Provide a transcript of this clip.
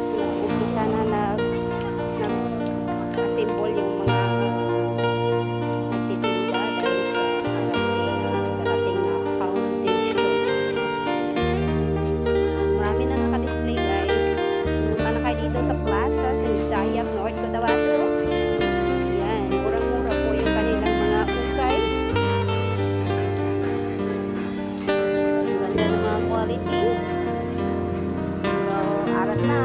guys, na umpisa na nag-assemble yung mga nagtitinda dahil sa ating foundation. Marami na naka-display guys. Punta na kayo dito sa plaza sa Nisayap, North Cotabato. Yan, murang-mura po yung kanilang mga ukay. Ang ganda ng mga quality. So, arat na.